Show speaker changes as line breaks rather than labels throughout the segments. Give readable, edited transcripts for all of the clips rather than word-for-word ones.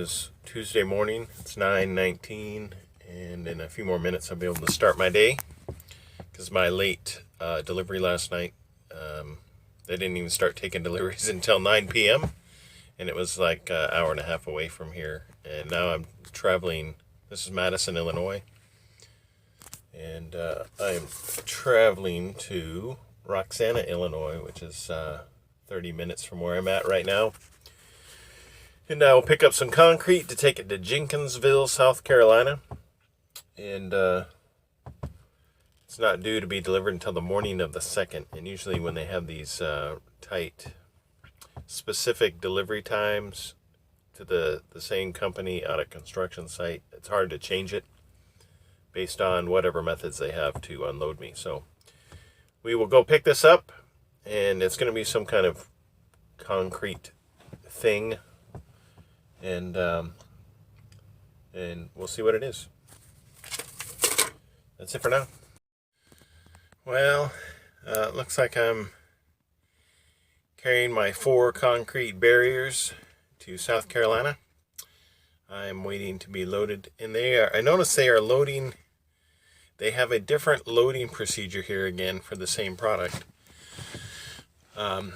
is Tuesday morning. It's 9:19, and in a few more minutes I'll be able to start my day because my late delivery last night, they didn't even start taking deliveries until 9 p.m. and it was like an hour and a half away from here. And now I'm traveling. This is Madison, Illinois, and I'm traveling to Roxana, Illinois, which is 30 minutes from where I'm at right now. And I will pick up some concrete to take it to Jenkinsville, South Carolina. And it's not due to be delivered until the morning of the 2nd. And usually when they have these tight, specific delivery times to the same company on a construction site, it's hard to change it based on whatever methods they have to unload me. So we will go pick this up, and it's going to be some kind of concrete thing. And we'll see what it is. That's it for now. Well, it looks like I'm carrying my 4 concrete barriers to South Carolina. I'm waiting to be loaded, and I noticed they are loading. They have a different loading procedure here again for the same product, and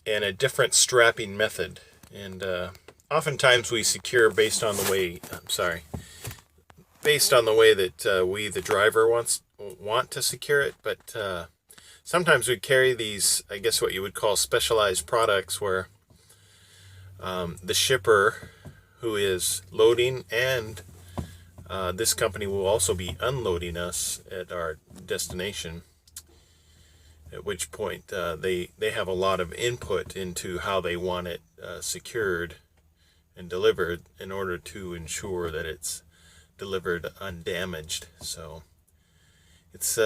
a different strapping method. And oftentimes we secure based on the way that we, the driver, want to secure it. But sometimes we carry these, I guess what you would call specialized products, where the shipper who is loading and this company will also be unloading us at our destination, at which point they have a lot of input into how they want it secured and delivered in order to ensure that it's delivered undamaged. So it's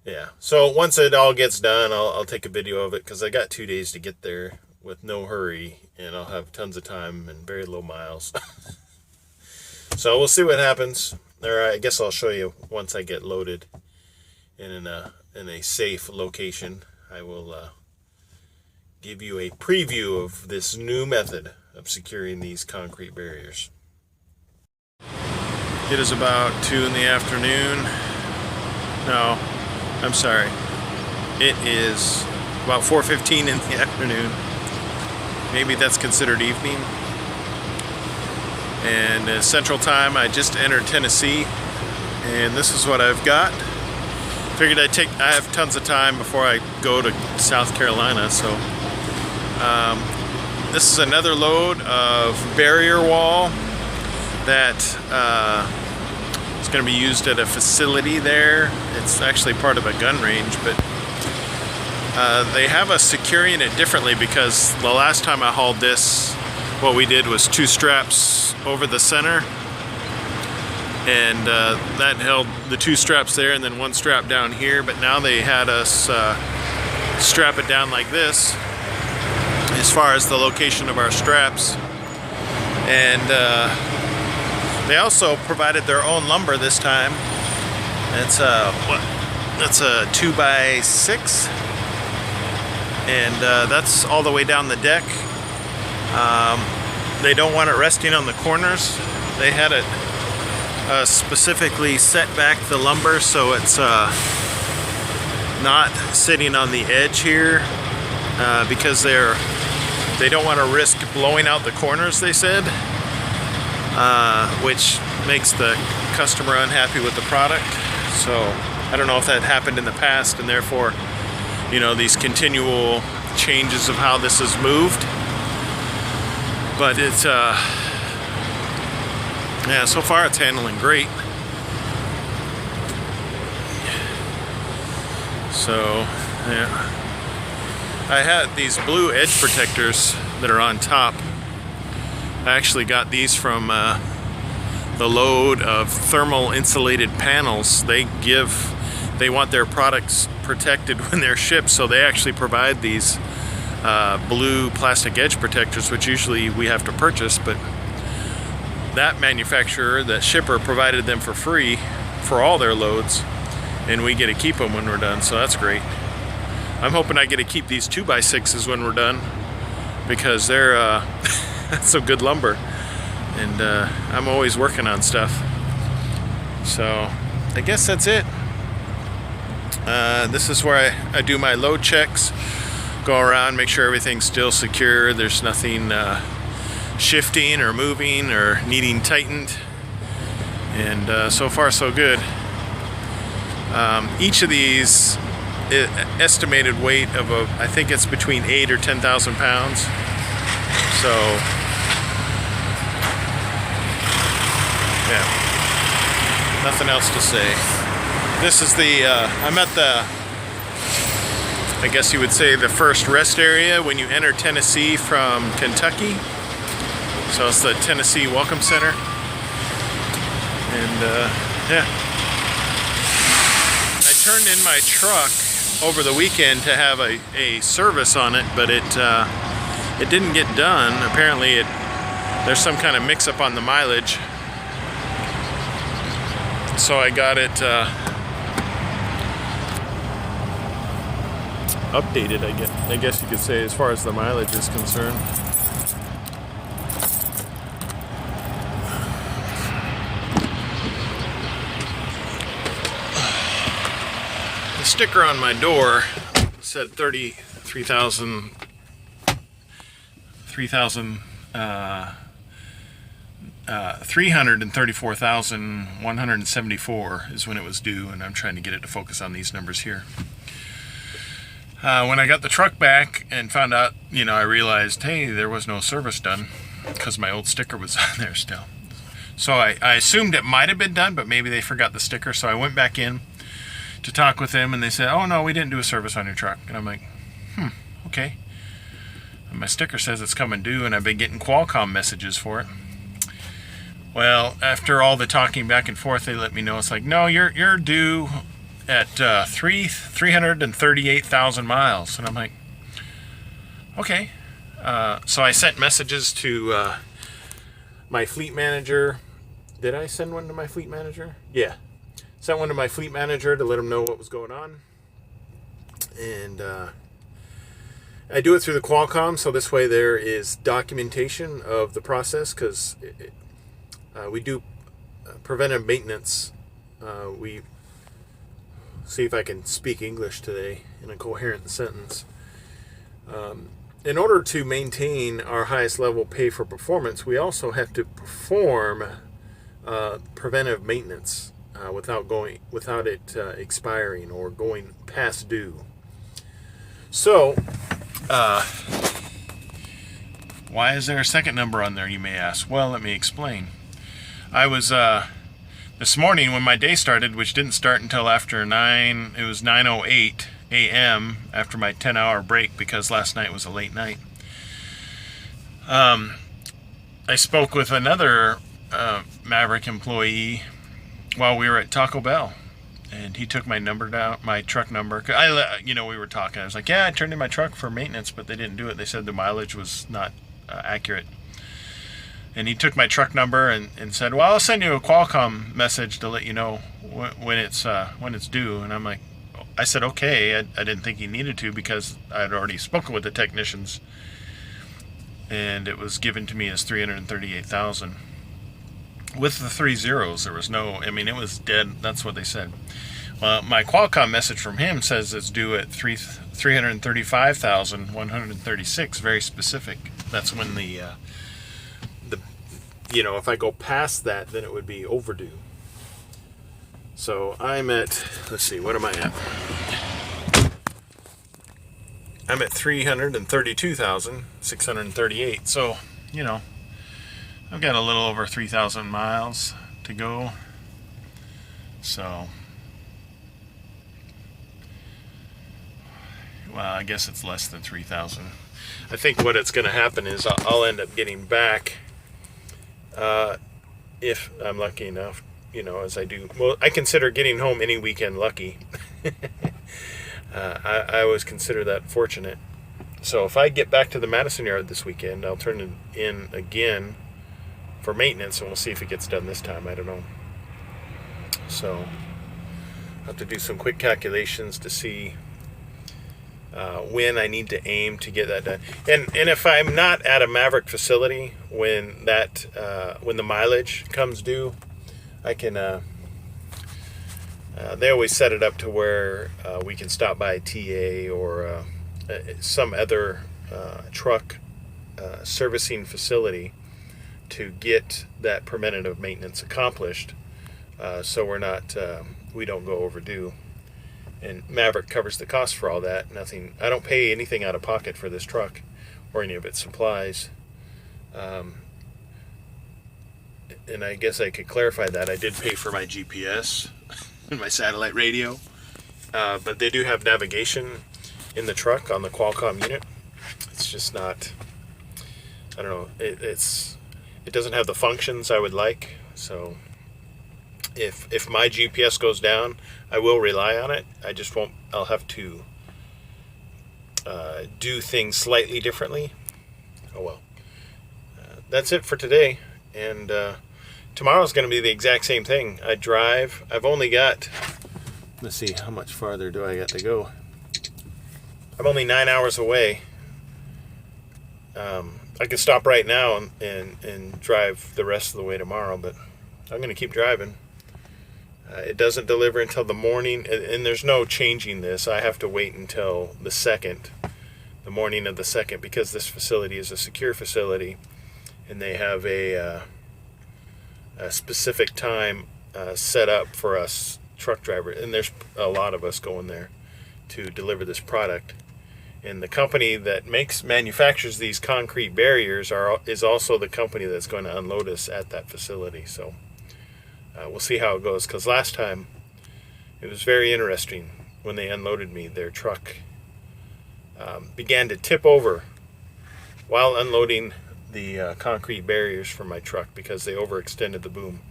yeah, so once it all gets done, I'll take a video of it, because I got 2 days to get there with no hurry, and I'll have tons of time and very low miles. So we'll see what happens. Or I guess I'll show you once I get loaded in a safe location. I will give you a preview of this new method of securing these concrete barriers. It is about 2 in the afternoon. No, I'm sorry. It is about 4:15 in the afternoon. Maybe that's considered evening. And Central Time, I just entered Tennessee, and this is what I've got. Figured I have tons of time before I go to South Carolina, so this is another load of barrier wall that is going to be used at a facility there. It's actually part of a gun range, but they have us securing it differently, because the last time I hauled this, what we did was 2 straps over the center, and that held the 2 straps there and then 1 strap down here. But now they had us strap it down like this as far as the location of our straps. And they also provided their own lumber this time. That's a 2x6, and that's all the way down the deck. They don't want it resting on the corners. They had it specifically set back the lumber so it's not sitting on the edge here, because they don't want to risk blowing out the corners, they said, which makes the customer unhappy with the product. So I don't know if that happened in the past, and therefore, you know, these continual changes of how this is moved. But it's yeah, so far it's handling great. So yeah, I had these blue edge protectors that are on top. I actually got these from the load of thermal insulated panels. They want their products protected when they're shipped, so they actually provide these blue plastic edge protectors, which usually we have to purchase, but that manufacturer, that shipper, provided them for free for all their loads, and we get to keep them when we're done, so that's great. I'm hoping I get to keep these 2x6s when we're done, because they're some good lumber, and I'm always working on stuff. So I guess that's it. This is where I do my load checks, go around, make sure everything's still secure, there's nothing shifting or moving or needing tightened, and so far so good. Each of these estimated weight of I think it's between 8,000 or 10,000 pounds. So yeah, nothing else to say. This is I'm at I guess you would say the first rest area when you enter Tennessee from Kentucky. So it's the Tennessee Welcome Center. And yeah. I turned in my truck over the weekend to have a service on it, but it didn't get done. Apparently there's some kind of mix-up on the mileage. So I got it updated, I guess you could say, as far as the mileage is concerned. The sticker on my door said 334,174 is when it was due, and I'm trying to get it to focus on these numbers here. When I got the truck back and found out, I realized, hey, there was no service done because my old sticker was on there still. So I assumed it might have been done, but maybe they forgot the sticker. So I went back in to talk with them, and they said, oh, no, we didn't do a service on your truck. And I'm like, okay. And my sticker says it's coming due, and I've been getting Qualcomm messages for it. Well, after all the talking back and forth, they let me know, it's like, no, you're due at 338,000 miles. And I'm like, okay. So I sent messages to my fleet manager. Did I send one to my fleet manager? Yeah. Sent one to my fleet manager to let him know what was going on. And I do it through the Qualcomm, so this way there is documentation of the process, because we do preventive maintenance. We see if I can speak English today in a coherent sentence. In order to maintain our highest level pay for performance, we also have to perform preventive maintenance without it expiring or going past due. So, why is there a second number on there, you may ask? Well, let me explain. I was this morning when my day started, which didn't start until after 9, it was 9:08 a.m. after my 10-hour break, because last night was a late night. I spoke with another Maverick employee while we were at Taco Bell, and he took my number down, my truck number. We were talking. I was like, yeah, I turned in my truck for maintenance, but they didn't do it. They said the mileage was not accurate. And he took my truck number and said, well, I'll send you a Qualcomm message to let you know when it's due. And I'm like, I said, okay. I didn't think he needed to, because I had already spoken with the technicians, and it was given to me as 338,000 with the 3 zeros. There was no, it was dead. That's what they said. My Qualcomm message from him says it's due at 335,136. Very specific. That's when the if I go past that, then it would be overdue. So I'm at, let's see, what am I at? I'm at 332,638. So, I've got a little over 3,000 miles to go. So, well, I guess it's less than 3,000. I think what it's going to happen is I'll end up getting back, if I'm lucky enough, as I do. Well, I consider getting home any weekend lucky. I always consider that fortunate. So if I get back to the Madison yard this weekend, I'll turn it in again for maintenance, and we'll see if it gets done this time. I don't know. So I'll have to do some quick calculations to see when I need to aim to get that done. And if I'm not at a Maverick facility when the mileage comes due, I can. They always set it up to where we can stop by a TA or some other truck servicing facility to get that preventative maintenance accomplished, so we don't go overdue. And Maverick covers the cost for all that. I don't pay anything out of pocket for this truck or any of its supplies. And I guess I could clarify that. I did pay for my GPS and my satellite radio, but they do have navigation in the truck on the Qualcomm unit. It's just not, I don't know, it doesn't have the functions I would like. So if my GPS goes down, I will rely on it. I'll have to do things slightly differently. Oh well. That's it for today. And tomorrow's going to be the exact same thing. I've only got, let's see, how much farther do I got to go? I'm only 9 hours away. I could stop right now and drive the rest of the way tomorrow, but I'm going to keep driving. It doesn't deliver until the morning, and there's no changing this. I have to wait until the morning of the 2nd, because this facility is a secure facility, and they have a specific time set up for us truck drivers, and there's a lot of us going there to deliver this product. And the company that manufactures these concrete barriers is also the company that's going to unload us at that facility. So we'll see how it goes, because last time it was very interesting. When they unloaded me, their truck began to tip over while unloading the concrete barriers for my truck, because they overextended the boom.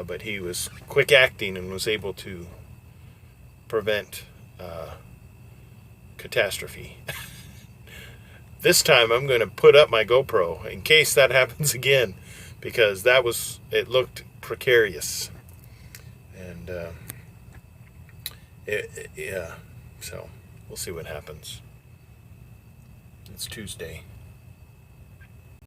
But he was quick acting and was able to prevent catastrophe. This time I'm going to put up my GoPro in case that happens again, because it looked precarious. And yeah, so we'll see what happens. It's Tuesday.